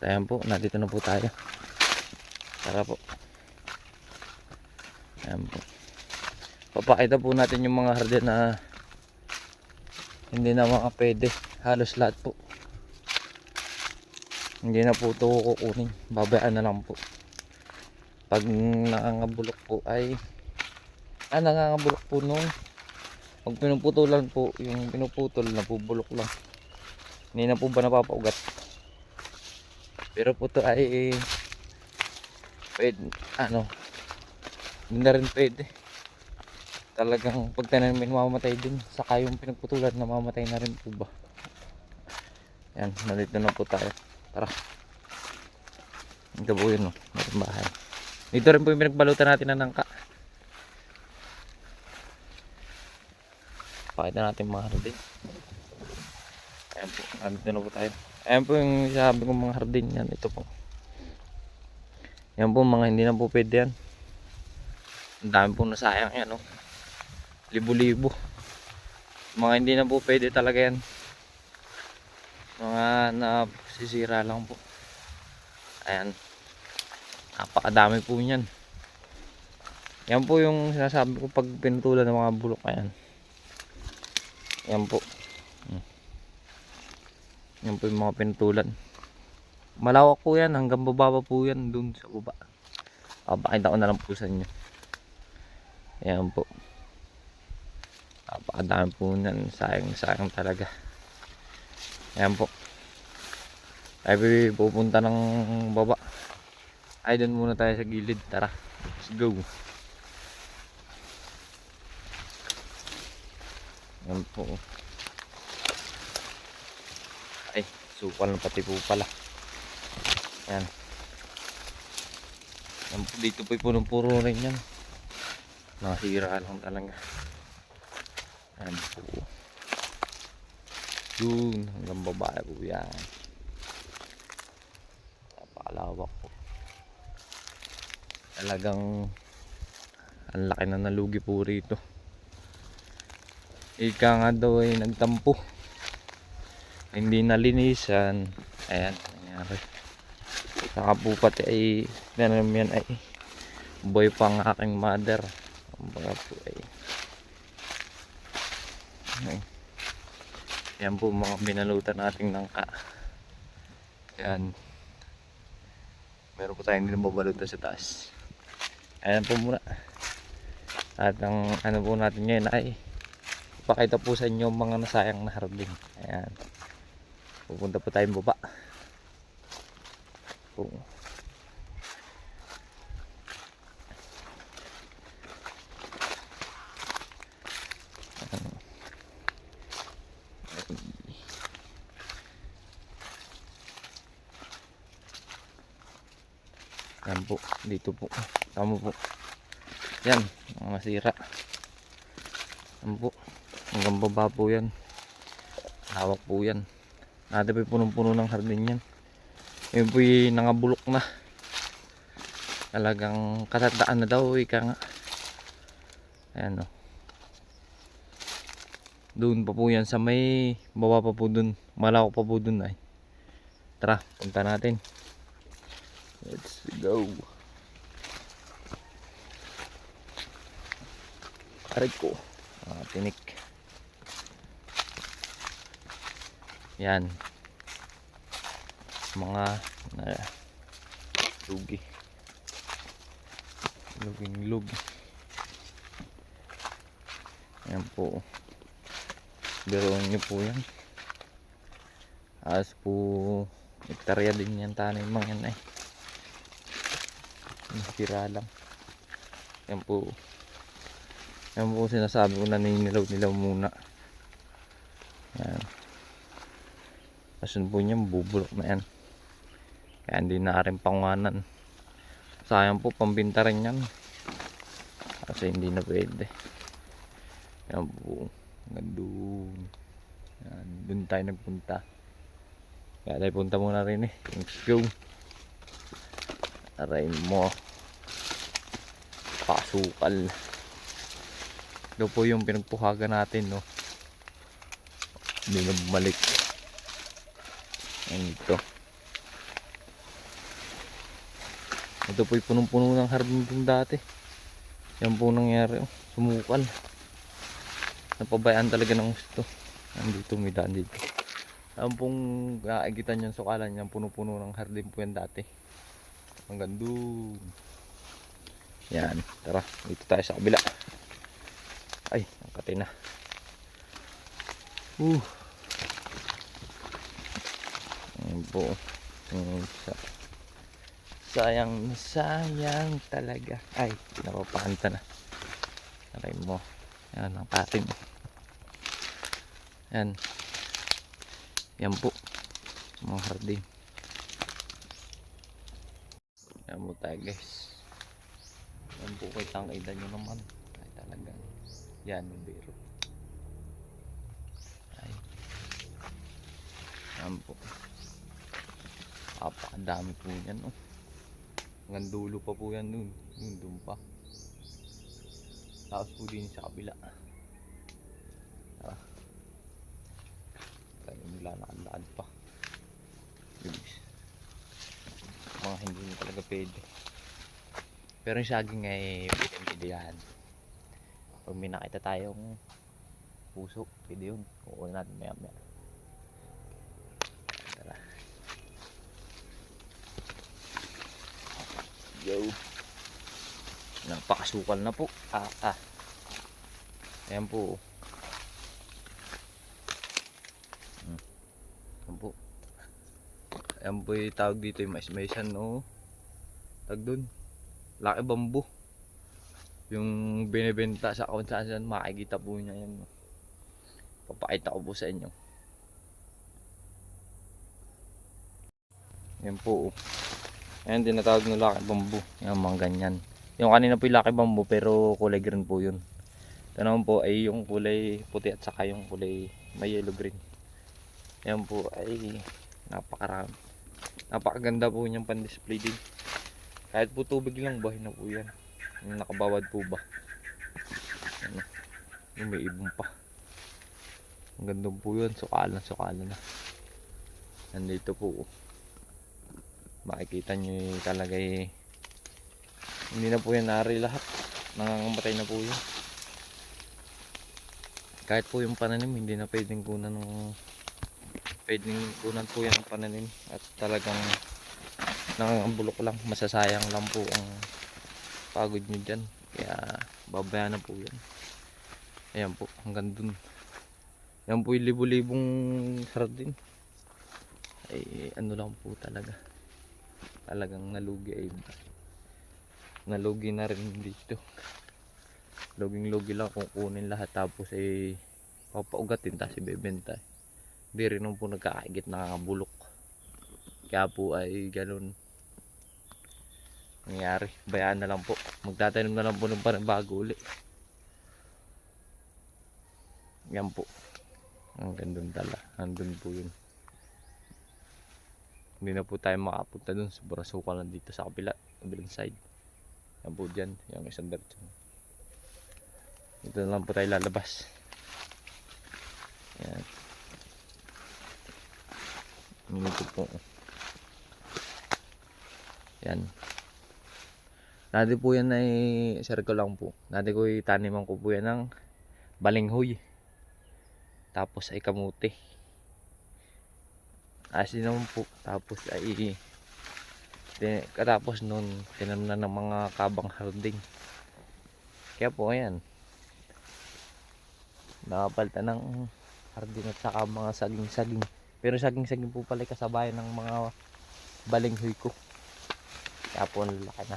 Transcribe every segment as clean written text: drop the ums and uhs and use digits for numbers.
ayan po, nandito na po tayo. Tara po. Ayan po. Papakita po natin yung mga hardin na hindi na mga pwede. Halos lahat po. Hindi na po ito kukunin. Babayaan na lang po. Pag nakangabulok po ay nakangabulok po nung pag pinuputulan po, yung pinuputol napubulok lang. Hindi na po ba napapaugat? Pero po ito ay pwede, hindi na rin pwede. Talagang pag tanamin mamamatay din. Saka yung pinagputulan namamatay na rin po ba. Yan, nandito na po tayo. Tara. Ito po yun, meron bahay. Dito rin po yung pinagbalutan natin ng nangka. Pakita natin mga hardin. Ayan po, nandito na po tayo. Ayan po yung sabi kong mga hardin. Yan, ito po. Yan po, mga hindi na po pwede yan. Ang dami po nasayang yan, libo-libo. Mga hindi na po pwede talaga yan. Mga nasisira lang po. Ayan. Napakadami po yan. Yan po yung sinasabi ko pag pinutulan ng mga bulok. Ayan. Yan po. Yan po yung mga pinutulan. Malawak po yan. Hanggang bababa po yan. Dun sa baba. Pakita ko na lang po sa inyo. Yan po. Napakadami po yan. Sayang talaga. Yan po. Ay pupunta ng baba. Ay dun muna tayo sa gilid. Tara. Let's go. Yan po. Ay, supal na pati po pala. Yan. Yan po, dito po punong-puro rin yan. Nasira lang talaga. Yan po. Yun, hanggang babae po yan. Napakalawak po. Talagang ang laki na nalugi po rito. Ika nga daw ay nagtampo. Hindi nalinisan. Ayan, nangyari. Saka po pati ay yan ay boy pang aking mother. Ang mga po ay yan po mga binalutan nating nangka. Yan. Meron po tayong hindi mabalutan sa taas. Ayan po muna. At ang po natin ngayon ay pakita po sa inyo mga nasayang na hardin. Ayan. Pupunta po tayong baba. Po. Yan po, dito po. Tama po. Yan, mga sira. Yan po. Hanggang baba po yan. Hawak po yan. Nada po punong-puno ng hardin yan. Yun po yung nangabulok na. Talagang katatdaan na daw. Ika nga. Ayan o. Doon pa po yan sa may baba pa po doon. Malawak pa po doon ay. Tara, punta natin. Let's go. Aray ko. Tinik. Yan. Mga lugi. Luging-lug. Yan po. Biruin nyo po yan. As po hektarya din yan tanim mga yan ay. Nasira lang. Yan po. Yan po sinasabi ko na ninilaw muna. Yan. Asun po niyan bubulok na yan. Kaya hindi na rin panguhanan. Sayang po pambinta rin yan. Kasi hindi na pwede. Yan po. Doon. Yan. Doon tayo nagpunta. Kaya tayo punta muna rin eh. Let's go. Aray mo. Pasukal. Ito po yung pinagpuhagan natin, no. Hindi na bumalik. Yan ito. Ito po'y punong-puno ng hardin din dati. Yan po nangyari. Oh. Sumukal. Napabayaan talaga ng gusto. Nandito may daan dito. Ang pong kaagitan yung sukalan yan. Puno-puno ng hardin po yan dati. Hanggang doon. Yan. Tara. Dito tayo sa kabila. Ay. Ang kati na. Ayan po. Sayang na sayang talaga. Ay, napapakanta na. Aray mo. Yan ang patin. Yan. Yan po. Mga hardin. Yan po tayo guys. Yan po kay tangkida nyo naman. Ay talagang. Yan yung biro. Ay. Yan po. Apakadami po yan. Oh. Hanggang dulo pa po yan dun. Dun pa. Tapos po din sa kabila. Tara. Tayo nila nakandaan pa. Mga hindi na talaga pwede. Pero yung saging ay pwede yan. Pag may nakita tayong puso, pwede yun. Kukunin natin maya maya. Tara. Yo. Napakasukal na po. Ayan po. Ayan po. Ayan po yung tawag dito yung mais-maisan, no? Tag dun. Laki bambu. Yung binibenta sa kung saan makikita po niya yan. Papakita ko po sa inyo. Ayan po. Ayan tinatawag ng laki bambu. Ayan mga ganyan. Yung kanina po yung laki bambu pero kulay green po yun. Ito naman po ay yung kulay puti at saka yung kulay may yellow green. Ayan po ay napakarami. Napakaganda po niyang pan-display din. Kahit po tubig lang buhay na po yan. Yung nakabawad po ba. Ano, yung may ibon pa. Ang ganda po yun. Sukalan na. Nandito po. Makikita nyo talaga hindi na po yan nari lahat. Nangangamatay na po yun. Kahit po yung pananim hindi na pwedeng kunan po yan ng pananim. At talagang nangangambulok lang. Masasayang lang po ang pagod nyo dyan. Kaya babayaan na po yan. Ayan po hanggang dun. Yan po yung libo-libong sardin. Ay ano lang po talaga. Talagang nalugi na rin dito. Luging-lugi lang kung kunin lahat tapos ay papaugatin tapos ibebenta. Hindi rin naman po nagkakaigit nakakabulok. Kaya po ay ganun nangyari. Bayaan na lang po. Magtatanim na lang po ng bago uli. Yan po. Ang gandun tala. Andun po yun. Hindi na po tayo makapunta dun. Sobrang suka lang dito sa kabilang side. Yan po dyan. Yung isang diretso. Dito na lang po tayo lalabas. Yan. Dito po. Yan. Dati po yan ay circle lang po. Dati ko itaniman ko po yan ng balinghoy. Tapos ay kamuti. Asin naman po. Tapos ay katapos nun tinanim na ng mga kabang harding. Kaya po ayan. Nakapalitan ng harding at saka mga saging-saging. Pero saging-saging po pala kasabayan ng mga balinghoy ko. Kaya po laki na.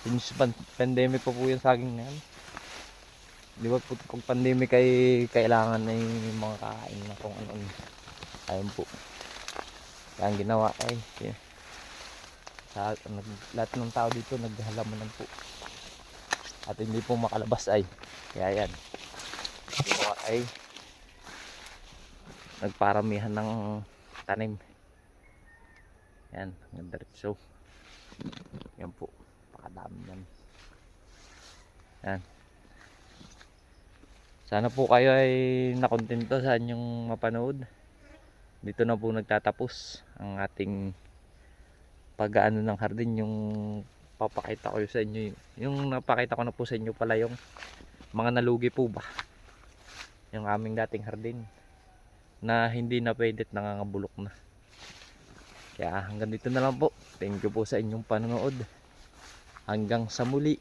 Since pandemic pa po yung saging na yan. Di ba po kung pandemic ay kailangan na yung mga kakain na kung ano. Ayun po. Kaya ang ginawa ay lahat ng tao dito naghahalaman po. At hindi po makalabas ay. Kaya yan. Ginawa ay nagparamihan ng tanim. Yan. Ang diretso. Yan po. Pakadami yan. Yan. Sana po kayo ay nakontento sa inyong mapanood. Dito na po nagtatapos ang ating pag-aano ng hardin, yung papakita ko sa inyo, yung napakita ko na po sa inyo pala yung mga nalugi po ba yung aming dating hardin na hindi na pwedeng nangangabulok na. Kaya hanggang dito na lang po. Thank you po sa inyong panonood. Hanggang sa muli.